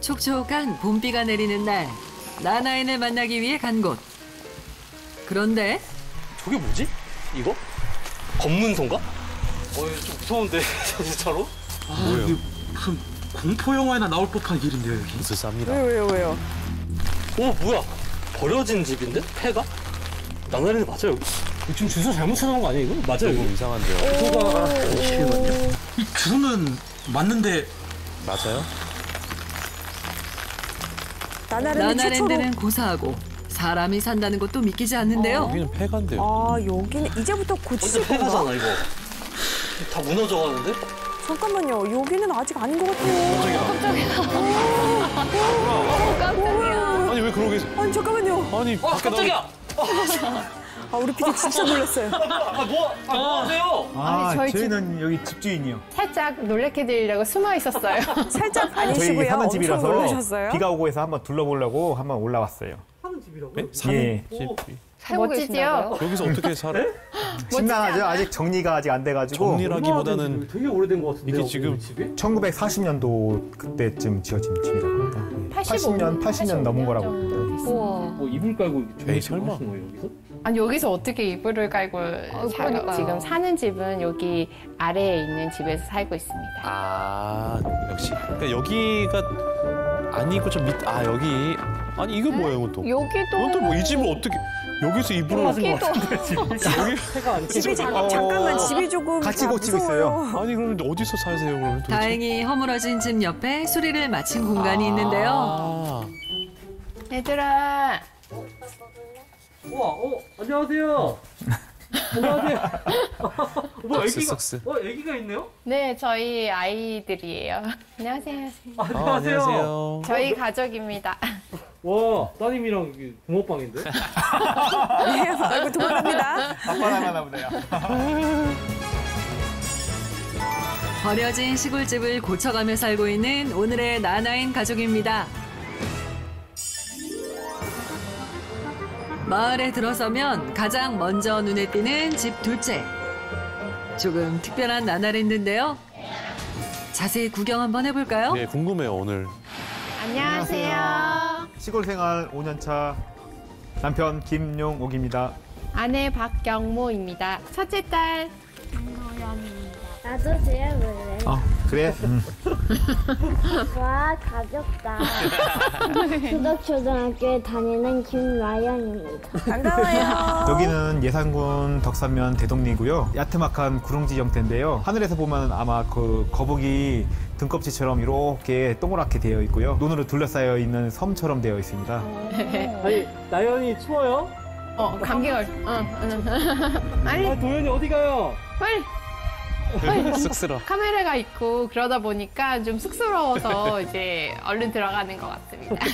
촉촉한 봄비가 내리는 날, 나나인을 만나기 위해 간 곳. 그런데 저게 뭐지? 이거? 검문소인가? 좀 무서운데, 진짜로? 뭐예요? 이게 무슨 공포 영화에나 나올 법한 길인데요, 여기. 무스쌉니다. 왜요? 뭐야? 버려진 집인데? 폐가? 나나린이 맞아요, 여기? 지금 주소 잘못 찾아온 거 아니에요, 이거? 맞아요, 조금 이거? 이상한데요. 주소가 잠시만요. 이 주소는 맞는데 맞아요? 나나랜드는 고사하고 사람이 산다는 것도 믿기지 않는데요. 여기는 폐가인데요. 아, 여기는 이제부터 고치실 완전 건가? 폐가잖아, 이거. 다 무너져가는데? 잠깐만요. 여기는 아직 아닌 것 같아요. 아니 왜 그러게? 아니, 잠깐만요. 아니 밖에 깜짝이야! 아, 우리 PD 진짜 놀랐어요. 뭐 하세요? 저희는 여기 집주인이요. 살짝 놀래켜 드리려고 숨어 있었어요. 살짝 저희 아니시고요. 사는 엄청 집이라서 놀라셨어요. 비가 오고 해서 한번 둘러보려고 한번 올라왔어요. 사는 집이라고? 네? 사는 예. 집. 멋지지요? 여기서 어떻게 살아? 심란하죠? 아직 정리가 아직 안 돼가지고. 정리라기보다는 되게 오래된 것 같은데. 이게 지금 집이? 1940년도 그때쯤 지어진 집이라고 합니다. 80년 넘은 거라고 합니다. 우와. 뭐 이불 깔고 에이, 설마. 하시는 거예요, 여기서? 아니 여기서 어떻게 이불을 깔고 살아요? 지금 사는 집은 여기 아래에 있는 집에서 살고 있습니다. 아 역시. 그러니까 여기가 아니고 좀 밑. 아 여기. 아니 이거 뭐예요, 이것도? 여기도 이것도 뭐 이 집을 어떻게 여기서 이불을 여기도 여기 폐가 안 집이 잠깐만 집이 조금 같이 다 고치고 무서워요. 있어요. 아니 그러면 어디서 사세요, 그러면 도대체? 다행히 허물어진 집 옆에 수리를 마친 공간이 있는데요. 아, 얘들아 우와, 안녕하세요. 안녕하세요. 뭐 쓱쓱쓱. 애기가 있네요? 네 저희 아이들이에요. 안녕하세요. 안녕하세요. 저희 가족입니다. 와, 따님이랑 여기 붕어빵인데? 아이고, 도망갑니다. 아빠 닮았나 보네요. 버려진 시골집을 고쳐가며 살고 있는 오늘의 나나인 가족입니다. 마을에 들어서면 가장 먼저 눈에 띄는 집 둘째. 조금 특별한 나나랜드인데요. 자세히 구경 한번 해볼까요? 네, 궁금해요, 오늘. 안녕하세요. 시골 생활 5년차 남편 김용옥입니다. 아내 박경모입니다. 첫째 딸 나도 들어볼래. 그래? 와, 가볍다. 구덕초등학교에 다니는 김라연입니다. 반가워요. 여기는 예산군 덕산면 대동리고요. 야트막한 구릉지 형태인데요. 하늘에서 보면 아마 그 거북이 등껍질처럼 이렇게 동그랗게 되어 있고요. 눈으로 둘러싸여 있는 섬처럼 되어 있습니다. 아니, 나연이 추워요? 감기 걸. 아니 도연이 어디 가요? 빨리. 쑥스러. 카메라가 있고 그러다 보니까 좀 쑥스러워서 이제 얼른 들어가는 것 같습니다.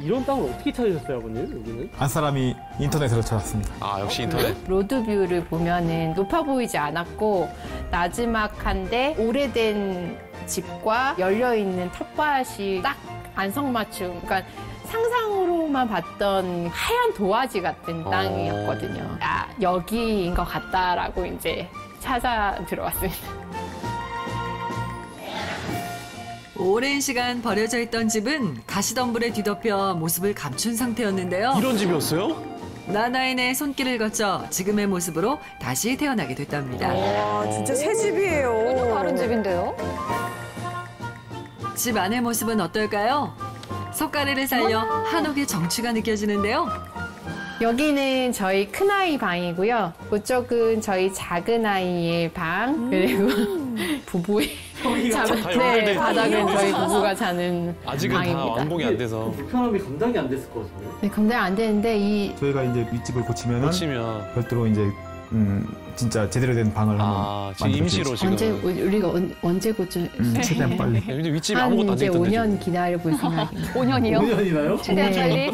이런 땅을 어떻게 찾으셨어요, 아버님, 여기는? 안 사람이 인터넷으로 찾았습니다. 아 역시 인터넷. 로드뷰를 보면은 높아 보이지 않았고 나지막한데 오래된 집과 열려있는 텃밭이 딱 안성맞춤. 그러니까 상상으로만 봤던 하얀 도화지 같은 땅이었거든요. 아, 여기인 것 같다라고 이제 찾아 들어왔습니다. 오랜 시간 버려져 있던 집은 가시덤불에 뒤덮여 모습을 감춘 상태였는데요. 이런 집이었어요? 나나인의 손길을 거쳐 지금의 모습으로 다시 태어나게 됐답니다. 와, 진짜 새 집이에요. 다른 집인데요? 집 안의 모습은 어떨까요? 석가래를 살려 한옥의 정취가 느껴지는데요. 여기는 저희 큰아이 방이고요. 그쪽은 저희 작은아이의 방, 그리고 부부의 연결돼 바닥은 있어요. 저희 부부가 자는 아직은 방입니다. 다 완공이 안 돼서. 불편함이 감당이 안 됐을 것 같은데. 네, 감당 안 되는데 저희가 이제 윗집을 고치면은 고치면. 별도로 이제 진짜 제대로 된 방을 아 한번 지금 임시로 지금. 우리가 언제 고칠? 최대한 빨리. 근데 윗집이 한 아무것도 안 이제 돼 있던데. 5년 기다려볼 생각입니다. 5년이요? 5년이나요? 최대한 빨리?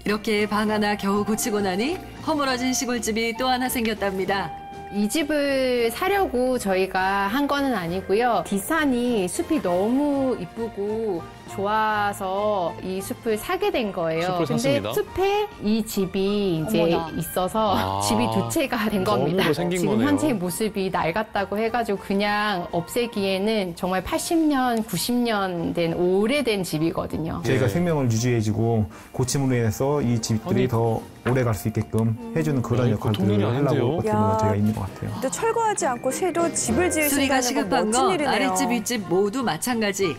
이렇게 방 하나 겨우 고치고 나니 허물어진 시골집이 또 하나 생겼답니다. 이 집을 사려고 저희가 한 거는 아니고요. 뒷산이 숲이 너무 이쁘고 좋아서 이 숲을 사게 된 거예요. 숲을 근데 샀습니다. 숲에 이 집이 이제 어머나. 있어서 아, 집이 두 채가 된 겁니다. 덤으로 생긴 지금 거네요. 현재 모습이 낡았다고 해가지고 그냥 없애기에는 정말 80년, 90년 된 오래된 집이거든요. 저희가 예. 생명을 유지해주고 고침으로 인해서 이 집들이 아니. 더 오래 갈 수 있게끔 해주는 그런 야, 보통 역할들을 일이 아닌데요? 하려고 어떻게 야. 보면 저희가 있는 것 같아요. 또 철거하지 않고 새로 집을 수리가 지으신다는 건 시급한 멋진 거 일이네요. 아랫집 윗집 모두 마찬가지.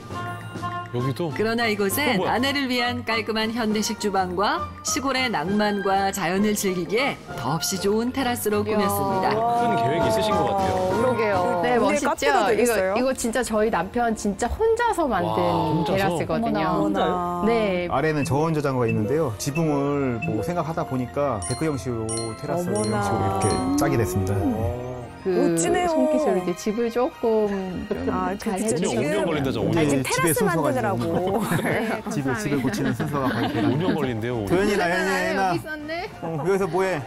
여기도 그러나 이곳엔 뭐야? 아내를 위한 깔끔한 현대식 주방과 시골의 낭만과 자연을 즐기기에 더없이 좋은 테라스로 꾸몄습니다. 큰 계획이 있으신 것 같아요. 그러게요. 네, 오늘 멋있죠? 카페가 되겠어요? 이거 진짜 저희 남편 진짜 혼자서 만든 와, 혼자서? 테라스거든요. 어머나. 네. 아래는 저온 저장고가 있는데요. 지붕을 뭐 생각하다 보니까 데크 형식으로 테라스 어머나. 형식으로 이렇게 짜게 됐습니다. 그 멋지네요. 손기술로 이제 집을 조금 아, 잘 그렇죠. 해주시고. 지금- 5년 걸린다죠. 아, 5년. 지금 집에 테라스 순서가 만드느라고. 집을 고치는 순서가 거의 돼가지고. 5년 걸린대요. 5년. 도현이나 현이나 여기 있었네. 여기서 뭐해?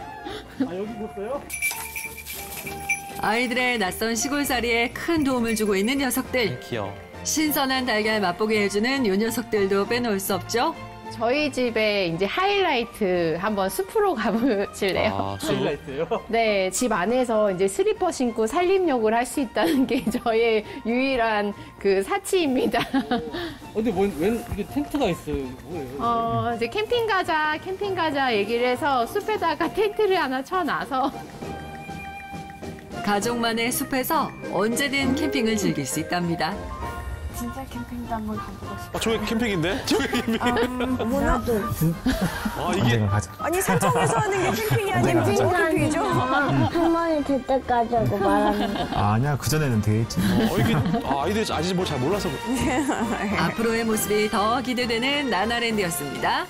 아이들의 낯선 시골살이에 큰 도움을 주고 있는 녀석들. 귀여워. 신선한 달걀 맛보게 해주는 요 녀석들도 빼놓을 수 없죠. 저희 집에 이제 하이라이트 한번 숲으로 가보실래요? 아, 수. 하이라이트요? 네, 집 안에서 이제 슬리퍼 신고 산림욕을 할 수 있다는 게 저의 유일한 그 사치입니다. 근데 웬 이게 텐트가 있어요. 이게 뭐예요? 이제 캠핑 가자 얘기를 해서 숲에다가 텐트를 하나 쳐놔서 가족만의 숲에서 언제든 캠핑을 즐길 수 있답니다. 진짜 캠핑도 한번 가보고 싶어. 아, 저게 캠핑인데? 저게 캠핑. 어머나. 아, 이게 언젠가 가자. 아니 산청에서 하는 게 캠핑이 아니라 맞아. 뭐 캠핑이죠? 한 번이 될 때까지 하고 말하는 거. 아니야, 그전에는 되겠지. 이게 아이들이 아직 뭘 잘 몰라서 앞으로의 모습이 더 기대되는 나나랜드였습니다.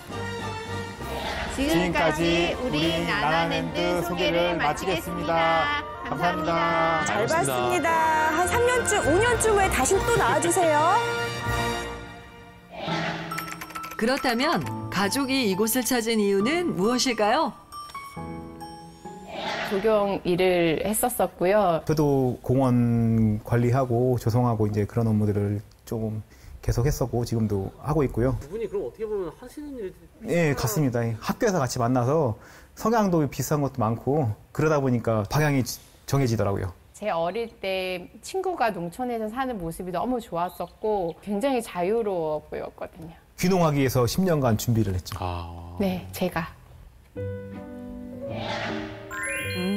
지금까지 우리 나나랜드 소개를 마치겠습니다. 감사합니다. 잘 알겠습니다. 봤습니다. 한 3년쯤, 5년쯤 후에 다시 또 나와주세요. 그렇다면 가족이 이곳을 찾은 이유는 무엇일까요? 조경 일을 했었었고요. 저도 공원 관리하고 조성하고 이제 그런 업무들을 조금 계속 했었고 지금도 하고 있고요. 두 분이 그럼 어떻게 보면 하시는 일이 예, 같습니다. 학교에서 같이 만나서 성향도 비슷한 것도 많고 그러다 보니까 방향이 정해지더라고요. 제 어릴 때 친구가 농촌에서 사는 모습이 너무 좋았었고 굉장히 자유로워 보였거든요. 귀농하기 위해서 10년간 준비를 했죠. 아. 네, 제가.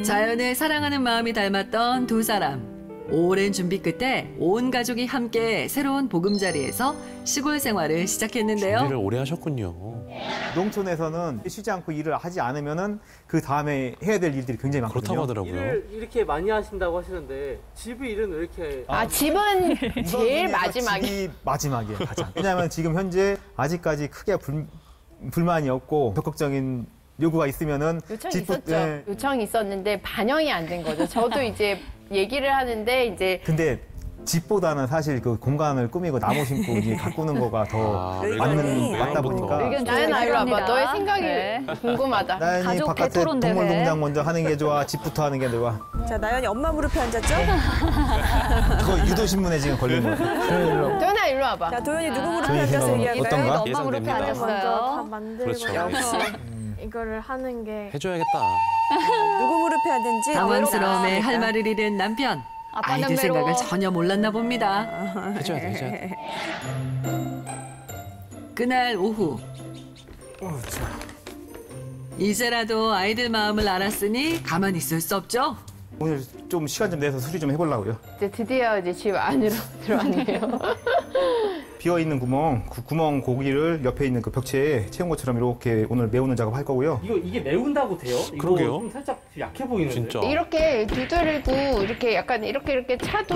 자연을 사랑하는 마음이 닮았던 두 사람. 오랜 준비 끝에 온 가족이 함께 새로운 보금자리에서 시골 생활을 시작했는데요. 준비를 오래 하셨군요. 농촌에서는 쉬지 않고 일을 하지 않으면은 그 다음에 해야 될 일들이 굉장히 많거든요. 그렇다고 하더라고요. 일을 이렇게 많이 하신다고 하시는데 집이 일은 왜 이렇게 집은 우선 제일 중에서 마지막에. 집이 마지막이에요, 가장. 왜냐하면 지금 현재 아직까지 크게 불만이 없고 적극적인 요구가 있으면은 요청이 집부- 있었죠. 예. 요청이 있었는데 반영이 안 된 거죠. 저도 이제 얘기를 하는데 이제 근데 집보다는 사실 그 공간을 꾸미고 나무 심고 이제 가꾸는 거가 더 외곽- 맞다 외곽부터. 보니까 의견 나연아 이리 와봐. 필요합니다. 너의 생각이 네. 궁금하다. 나연이 가족 바깥에 대토론 대회. 동물농장 먼저 하는 게 좋아, 집부터 하는 게 좋아. 자, 나연이 엄마 무릎에 앉았죠? 그거 유도신문에 지금 걸린 거예요. 도연아 이리 와봐. 자, 도현이 누구 무릎에 저희 앉아서 생각은 얘기할까요? 어떤가? 엄마 무릎에 예상됩니다. 먼저 다 앉았어요. 만들고 그렇죠. 나서 이거를 하는 게 해줘야겠다. 누구 무릎에 앉은지 당황스러움에 할 말을 잃은 남편. 아빠는 아이들 외로워. 생각을 전혀 몰랐나 봅니다. 해줘야 돼, 해줘야 돼. 그날 오후. 이제라도 아이들 마음을 알았으니 가만히 있을 수 없죠. 오늘 좀 시간 좀 내서 수리 좀 해보려고요. 이제 드디어 이제 집 안으로 들어왔네요. 비어있는 구멍, 그 구멍 고기를 옆에 있는 그 벽체에 채운 것처럼 이렇게 오늘 메우는 작업 할 거고요. 이게 메운다고 돼요? 이거 그러게요. 좀 살짝 약해 보이는데. 진짜. 이렇게 두드리고 이렇게 약간 이렇게 차도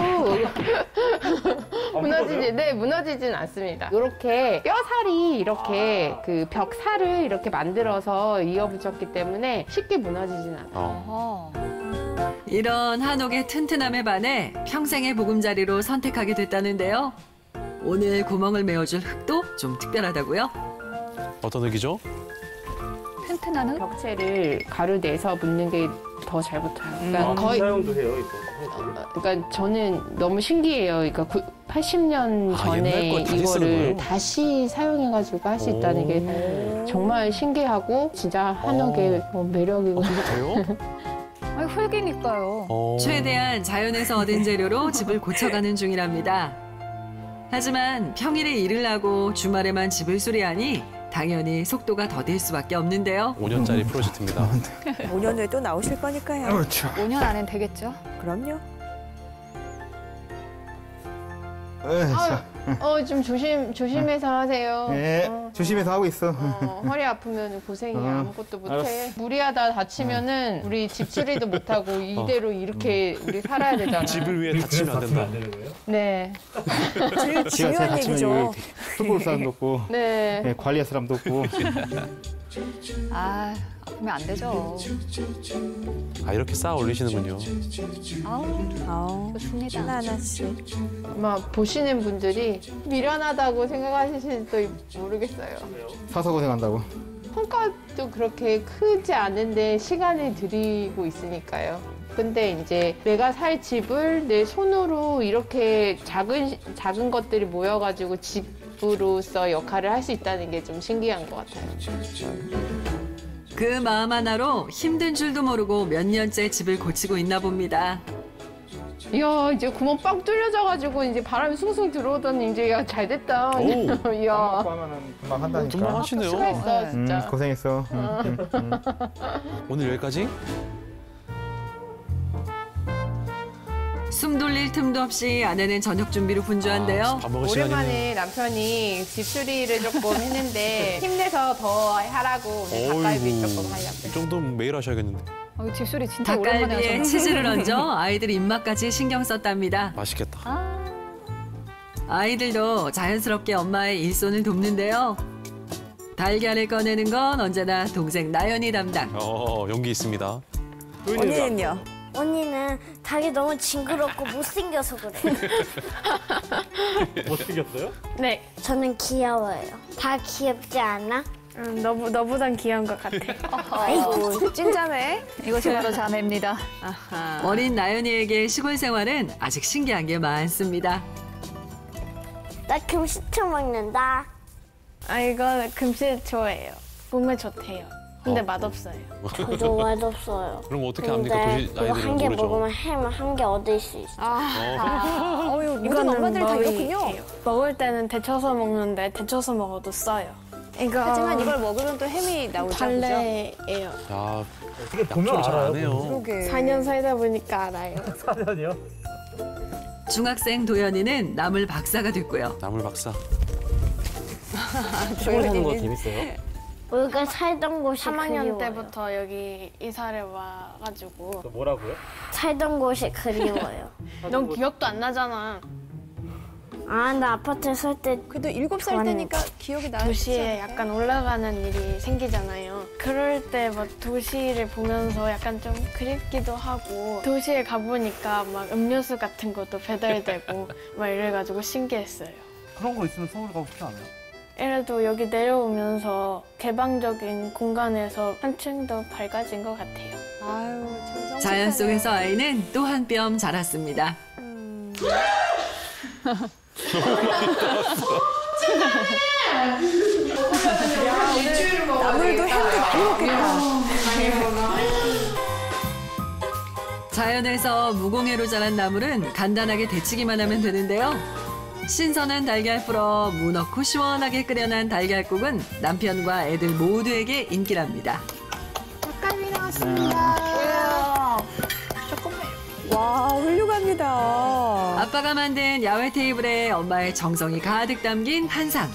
무너지진 않습니다. 이렇게 뼈살이 이렇게 그 벽살을 이렇게 만들어서 이어붙였기 때문에 쉽게 무너지진 않아요. 어허. 이런 한옥의 튼튼함에 반해 평생의 보금자리로 선택하게 됐다는데요. 오늘 구멍을 메워줄 흙도 좀 특별하다고요? 어떤 흙이죠? 튼튼한 흙? 벽체를 가루 내서 묻는 게 더 잘 붙어요. 그러니까 거의 사용도 해요, 이거. 그러니까 저는 너무 신기해요. 그러니까 80년 아, 전에 옛날 걸 다시 쓰는 이거를 거예요? 다시 사용해가지고 할 수 있다는 게 정말 신기하고 진짜 한옥의 매력이고. 돼요? 아니, 흙이니까요. 최대한 자연에서 얻은 재료로 집을 고쳐가는 중이랍니다. 하지만 평일에 일을 하고 주말에만 집을 수리하니 당연히 속도가 더딜 수밖에 없는데요. 5년짜리 프로젝트입니다. 5년 후에 또 나오실 거니까요. 그렇죠. 5년 안엔 되겠죠? 그럼요. 좀 조심해서 하세요. 네, 조심해서 하고 있어. 허리 아프면 고생이야. 아무것도 못해. 알았어. 무리하다 다치면은 우리 집 수리도 못하고 이대로 이렇게 우리 살아야 되잖아. 집을 위해 다치면 안 된다. 네. 제일 지가 중요한 다치면 얘기죠. 풀볼 사람도 없고 네. 네, 관리할 사람도 없고. 아, 아프면 안 되죠. 아, 이렇게 쌓아 올리시는군요. 아우, 좋습니다. 하나하나씩. 막 보시는 분들이 미련하다고 생각하실지도 모르겠어요. 사서 고생한다고. 성과도 그렇게 크지 않은데 시간을 들이고 있으니까요. 근데 이제 내가 살 집을 내 손으로 이렇게 작은 것들이 모여가지고 집으로서 역할을 할 수 있다는 게 좀 신기한 것 같아요. 그 마음 하나로 힘든 줄도 모르고 몇 년째 집을 고치고 있나 봅니다. 이야, 이제 구멍 빡 뚫려져가지고 이제 바람이 숭숭 들어오더니 이제 야, 잘 됐다. 오. 이야. 하면은 금방 한다니까. 금방 하시네요. 수고했어, 진짜. 고생했어. 오늘 여기까지? 숨 돌릴 틈도 없이 아내는 저녁 준비로 분주한데요. 밥 먹을 시간이네요. 오랜만에 남편이 집 수리를 조금 했는데 힘내서 더 하라고 오늘 닭갈비 조금 하려고요. 이 정도면 매일 하셔야겠는데. 집수리 진짜 오랜만에 닭갈비에 하셨네. 치즈를 얹어 아이들 입맛까지 신경 썼답니다. 맛있겠다. 아이들도 자연스럽게 엄마의 일손을 돕는데요. 달걀을 꺼내는 건 언제나 동생 나연이 담당. 용기 있습니다. 언니는요? 언니는 닭이 너무 징그럽고 못생겨서 그래. 못생겼어요? 네. 저는 귀여워요. 다 귀엽지 않아? 너보단 귀여운 것 같아. 아이고, 찐자매. 이것이 바로 자매입니다. 어린 나연이에게 시골 생활은 아직 신기한 게 많습니다. 나 금시초 먹는다. 이거 금시 좋아해요. 몸에 좋대요. 근데 맛없어요. 저도 맛없어요. 그럼 어떻게 합니까? 도시 이거 아이들은 한 개 모르죠. 먹으면 햄을 한 개 얻을 수 있어. 모든 엄마들이 다 이렇군요. 먹을 때는 데쳐서 먹는데 데쳐서 먹어도 써요. 이거 하지만 이걸 먹으면 또 햄이 나오죠. 그죠? 달래예요. 야, 보면 약주를 잘 알아요. 안 해요. 그러게. 4년 살다 보니까 알아요. 4년이요? 중학생 도연이는 나물 박사가 됐고요. 나물 박사. 시골 사는 거 재밌어요? 우리가 살던 곳이 3학년 그리워요. 때부터 여기 이사를 와가지고 뭐라고요? 살던 곳이 그리워요. 넌 기억도 안 나잖아. 아, 나 아파트에 살 때 그래도 7살 때니까 기억이 나요. 도시에 약간 올라가는 일이 생기잖아요. 그럴 때 막 도시를 보면서 약간 좀 그립기도 하고 도시에 가보니까 막 음료수 같은 것도 배달되고 막 이래가지고 신기했어요. 그런 거 있으면 서울 가고 싶지 않아요? 이래도 여기 내려오면서 개방적인 공간에서 한층 더 밝아진 것 같아요. 아유, 참 자연 속에서 아이는 또 한 뼘 자랐습니다. 나물도 햄도 많이 먹겠다. 자연에서 무공해로 자란 나물은 간단하게 데치기만 하면 되는데요. 신선한 달걀 풀어 무 넣고 시원하게 끓여낸 달걀국은 남편과 애들 모두에게 인기랍니다. 와, 훌륭합니다. 아빠가 만든 야외 테이블에 엄마의 정성이 가득 담긴 한상.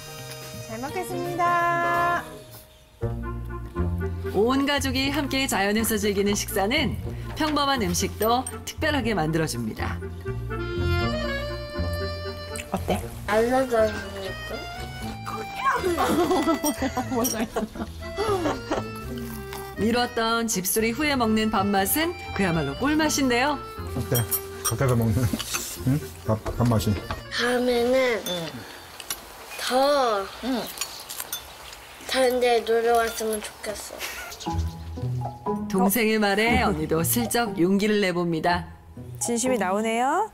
잘 먹겠습니다. 온 가족이 함께 자연에서 즐기는 식사는 평범한 음식도 특별하게 만들어줍니다. 알려줘. 미뤘던 집수리 후에 먹는 밥맛은 그야말로 꿀맛인데요. 어때? 겉에서 먹는 응? 밥맛이. 다음에는 더 다른 데 놀러 갔으면 좋겠어. 동생의 말에 언니도 슬쩍 용기를 내봅니다. 진심이 나오네요.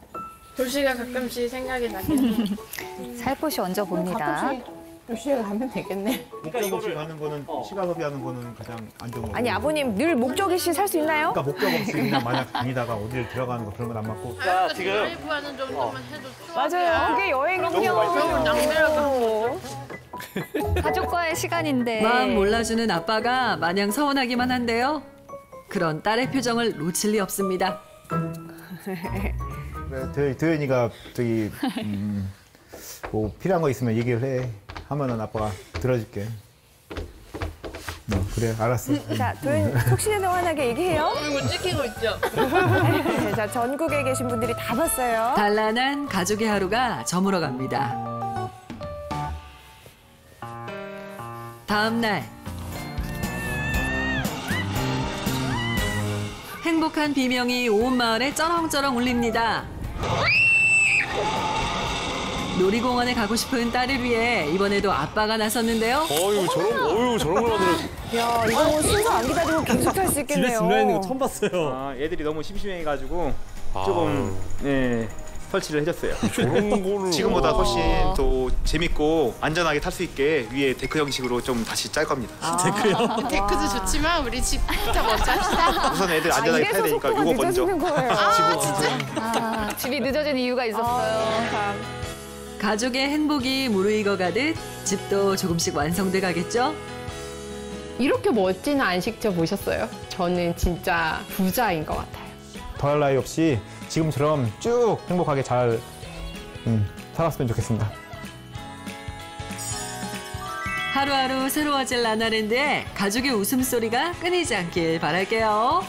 도시가 가끔씩 생각이 나긴 살포시 얹어봅니다. 도시에 가면 되겠네. 목적 없이 가는 거는 시간 소비하는 거는 가장 안 좋은 거고. 아니 아버님 늘 목적 없이 살 수 있나요? 그러니까 목적 없이 그냥 만약 다니다가 어디를 들어가는 거 그런 건 안 맞고. 자, 지금 하는 정도만 해도 맞아요. 그게 여행이군요. 낭비라고. 가족과의 시간인데. 마음 몰라주는 아빠가 마냥 서운하기만 한데요. 그런 딸의 표정을 놓칠 리 없습니다. 그래, 도현이가 저기 뭐 필요한 거 있으면 얘기를 해. 하면은 아빠가 들어줄게. 그래, 알았어. 자, 도현 속시원하게 얘기해요. 이거 찍히고 있죠? 네, 자, 전국에 계신 분들이 다 봤어요. 단란한 가족의 하루가 저물어갑니다. 다음 날 행복한 비명이 온 마을에 쩌렁쩌렁 울립니다. 놀이공원에 가고 싶은 딸을 위해 이번에도 아빠가 나섰는데요. 저런 걸 만들어. 야, 이거 뭐 순서 안 기다리고 계속 탈 수 집에 있겠네요. 준비해 있는 거 처음 봤어요. 애들이 너무 심심해가지고 조금 설치를 해줬어요. 저런 거를. 지금보다 훨씬 더 재밌고 안전하게 탈 수 있게 위에 데크 형식으로 좀 다시 짤 겁니다. 데크요? 데크도 좋지만 우리 집부터 먼저 합시다. 우선 애들 안전하게 타야 이래서 되니까 속도가 이거 먼저. 늦어지는 거예요. 아, 집이 늦어진 이유가 있었어요. 가족의 행복이 무르익어가듯 집도 조금씩 완성돼 가겠죠? 이렇게 멋진 안식처 보셨어요? 저는 진짜 부자인 것 같아요. 더할 나위 없이 지금처럼 쭉 행복하게 잘 살았으면 좋겠습니다. 하루하루 새로워질 나날인데 가족의 웃음소리가 끊이지 않길 바랄게요.